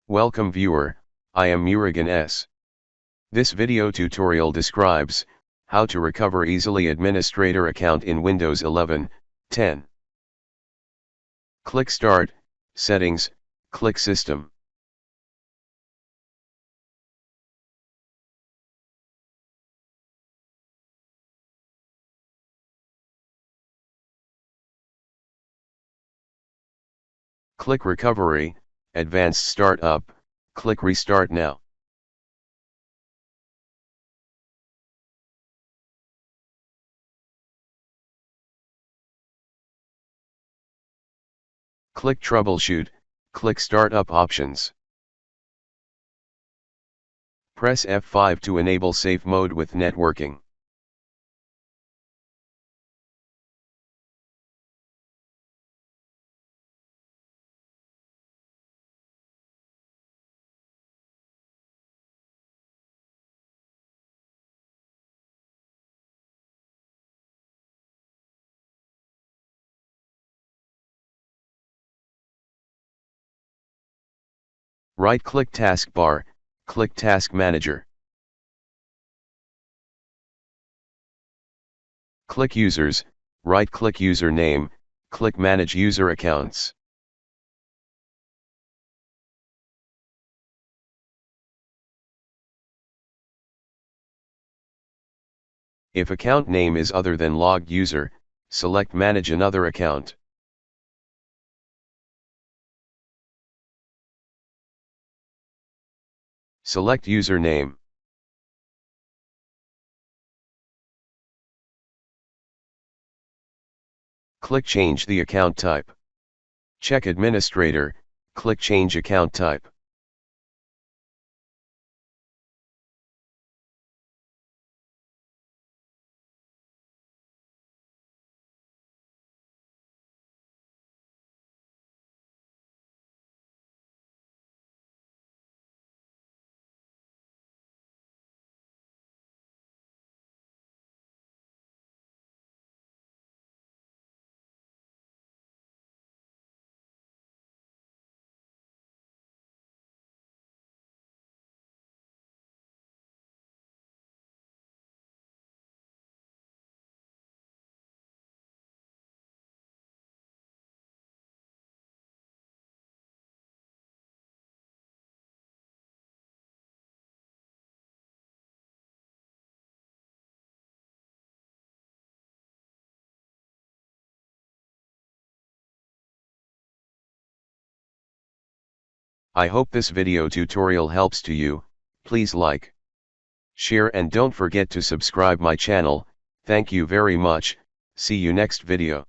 Welcome viewer, I am Murugan S. This video tutorial describes how to recover easily administrator account in Windows 11, 10. Click Start, Settings, click System. Click Recovery, Advanced Startup, click Restart Now. Click Troubleshoot, click Startup Options. Press F5 to enable safe mode with networking. Right-click Taskbar, click Task Manager. Click Users, right-click Username, click Manage User Accounts. If account name is other than logged user, select Manage Another Account. Select Username. Click Change the account type. Check Administrator, click Change Account Type. I hope this video tutorial helps to you. Please like, share and don't forget to subscribe my channel. Thank you very much. See you next video.